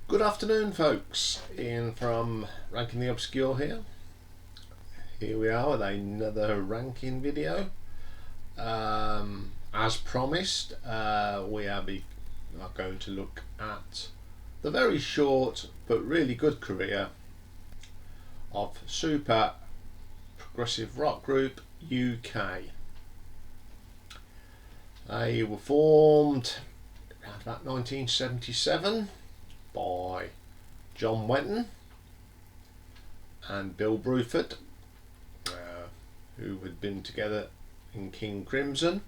Good afternoon, folks. Ian from Ranking the Obscure here. Here we are with another ranking video. As promised, we are going to look at the very short but really good career of super progressive rock group UK. They were formed around about 1977 by John Wetton and Bill Bruford, who had been together in King Crimson.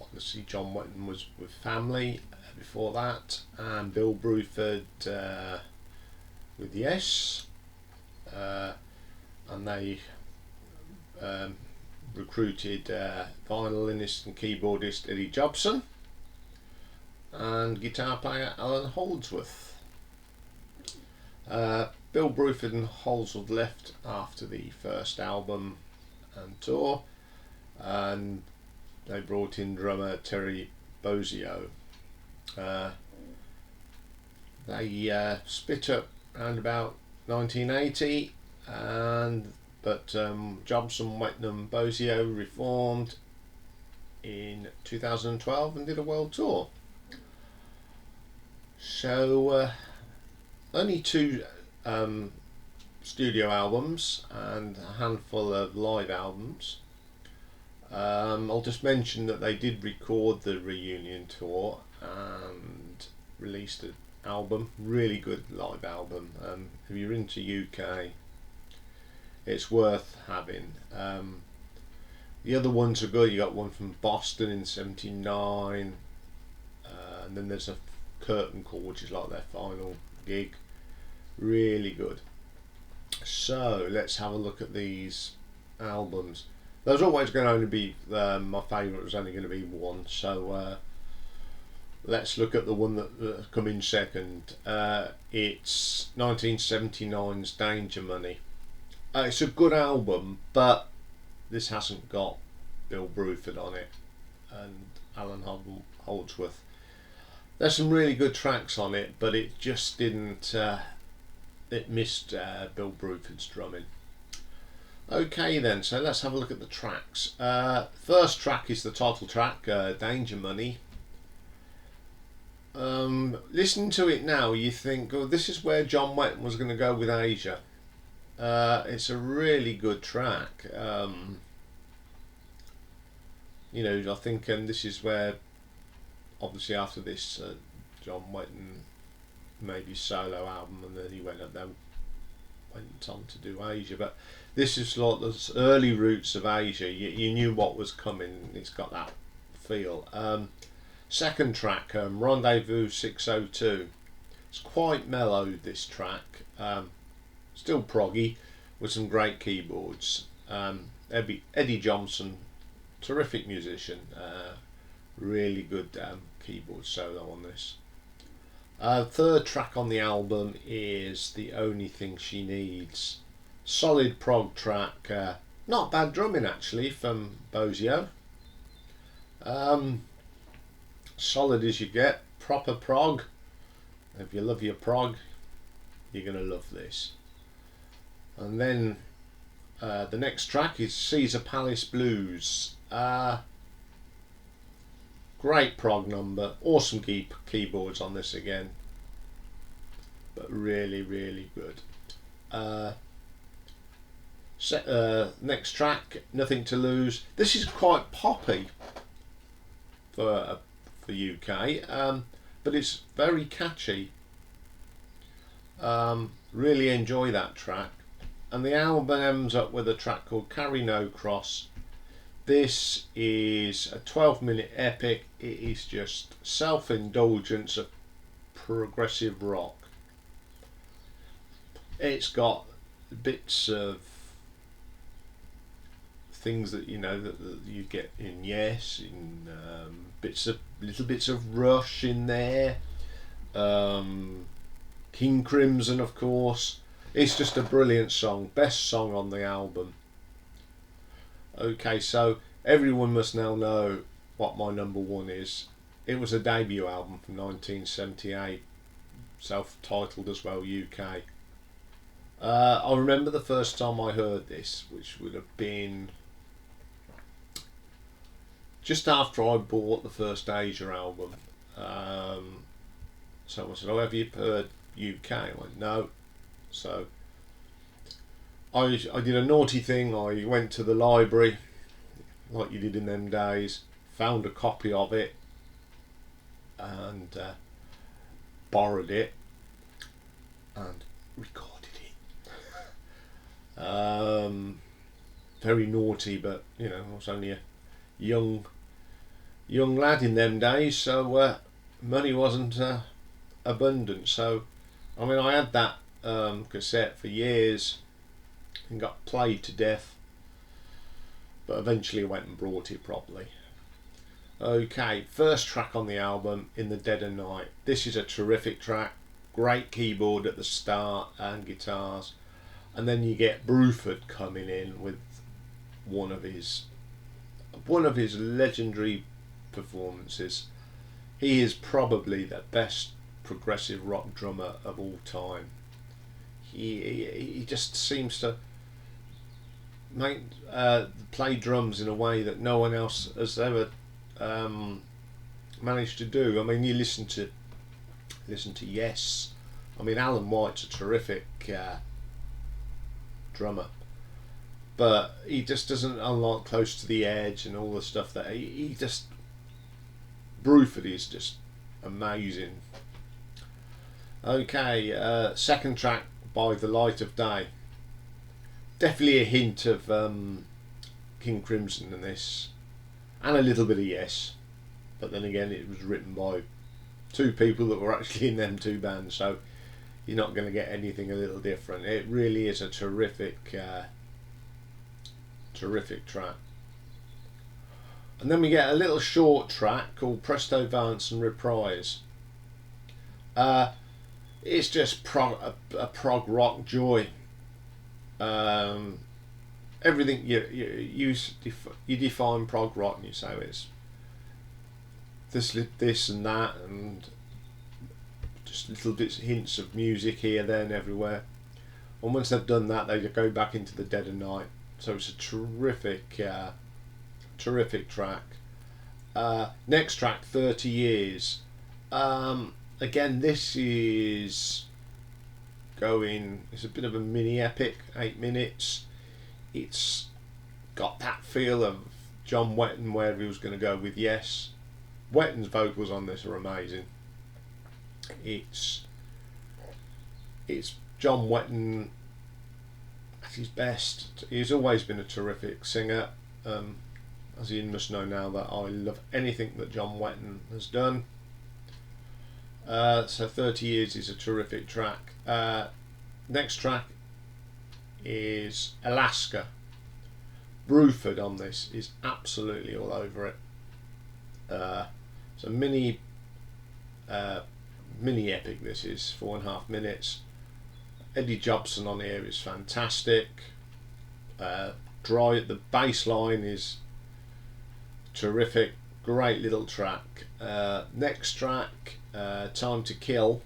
Obviously John Wetton was with Family before that, and Bill Bruford with Yes, and they recruited violinist and keyboardist Eddie Jobson and guitar player Alan Holdsworth. Bill Bruford and Holdsworth left after the first album and tour, and they brought in drummer Terry Bozzio. They split up around about 1980, but Jobson, Wetton and Bozzio reformed in 2012 and did a world tour. So only two studio albums and a handful of live albums. I'll just mention that they did record the reunion tour and released an album, really good live album. If you're into UK, it's worth having. The other ones are good. You got one from Boston in '79, and then there's a curtain call, which is like their final gig. Really good. So let's have a look at these albums. There's always going to only be my favourite was only going to be one, so let's look at the one that come in second. It's 1979's Danger Money. It's a good album, but this hasn't got Bill Bruford on it and Alan Holdsworth. There's some really good tracks on it, but it just didn't. It missed Bill Bruford's drumming. Okay then, so let's have a look at the tracks. First track is the title track, Danger Money. Listening to it now, you think, oh, this is where John Wetton was going to go with Asia. It's a really good track. I think this is where, obviously after this, John Wetton made his solo album, and then he went on to do Asia. But this is like the early roots of Asia. You knew what was coming. It's got that feel. Second track, Rendezvous 602. It's quite mellow, this track. Still proggy with some great keyboards. Eddie Johnson, terrific musician. Really good keyboard solo on this. Third track on the album is The Only Thing She Needs. Solid prog track. Not bad drumming actually from Bozzio. Solid as you get. Proper prog. If you love your prog, you're going to love this. And then the next track is Caesar Palace Blues. Great prog number, awesome keyboards on this again, but really, really good. Next track, Nothing to Lose. This is quite poppy for UK, but it's very catchy. Really enjoy that track. And the album ends up with a track called Carry No Cross. This is a 12-minute epic. It is just self-indulgence of progressive rock. It's got bits of things that that you get in Yes, in little bits of Rush in there. King Crimson, of course. It's just a brilliant song, best song on the album. Okay, so everyone must now know what my number one is. It was a debut album from 1978. self-titled as well, UK. I remember the first time I heard this, which would have been just after I bought the first Asia album. Someone said, "Oh, have you heard UK?" I went, "No." So I did a naughty thing. I went to the library, like you did in them days, found a copy of it, and borrowed it and recorded it. Very naughty, but you know, I was only a young lad in them days, so money wasn't abundant. So I mean, I had that cassette for years and got played to death, but eventually I went and brought it properly. Okay, first track on the album, In the Dead of Night. This is a terrific track, great keyboard at the start and guitars, and then you get Bruford coming in with one of his legendary performances. He is probably the best progressive rock drummer of all time. He just seems to play drums in a way that no one else has ever managed to do. I mean, you listen to Yes. I mean, Alan White's a terrific drummer, but he just doesn't, unlike Close to the Edge and all the stuff that he just, Bruford is just amazing. Okay, second track, By the Light of Day. Definitely a hint of King Crimson in this, and a little bit of Yes, but then again it was written by two people that were actually in them two bands, so you're not going to get anything a little different. It really is a terrific track. And then we get a little short track called Presto Vance and Reprise. It's just a prog rock joy. Everything you define prog rock and you say it's this and that, and just little bits, hints of music here, there and everywhere. And once they've done that, they go back into the Dead of Night. So it's a terrific track. Next track, 30 Years. Again, this is it's a bit of a mini epic, 8 minutes. It's got that feel of John Wetton, where he was going to go with Yes. Wetton's vocals on this are amazing. It's John Wetton at his best. He's always been a terrific singer. As you must know now that I love anything that John Wetton has done. So 30 Years is a terrific track. Next track is Alaska. Bruford on this is absolutely all over it. It's a mini epic. This is 4.5 minutes. Eddie Jobson on here is fantastic. The bass line is terrific. Great little track. Next track, Time to Kill.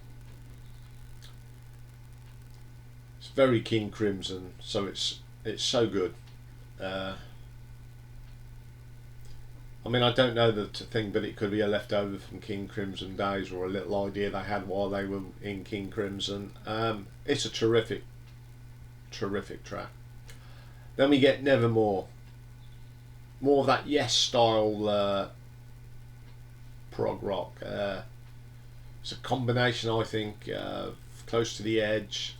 It's very King Crimson, so it's so good. I mean, I don't know the thing, but it could be a leftover from King Crimson days, or a little idea they had while they were in King Crimson. It's a terrific track. Then we get Nevermore. More of that Yes style prog rock. It's a combination, I think, of Close to the Edge,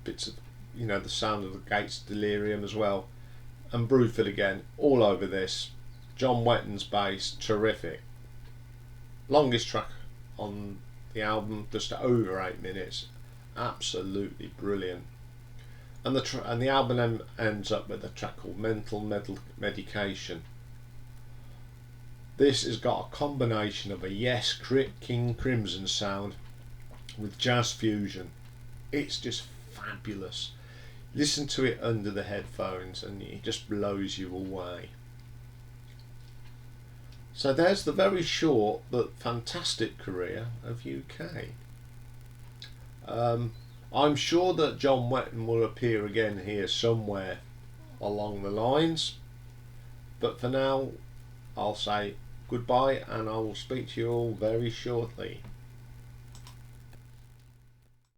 bits of, the sound of the Gates Delirium as well, and Bruford again, all over this. John Wetton's bass, terrific. Longest track on the album, just over 8 minutes. Absolutely brilliant. And the album ends up with a track called Mental Medication. This has got a combination of a Yes King Crimson sound with jazz fusion. It's just fabulous. Listen to it under the headphones and it just blows you away. So there's the very short but fantastic career of UK. I'm sure that John Wetton will appear again here somewhere along the lines, but for now I'll say goodbye and I will speak to you all very shortly.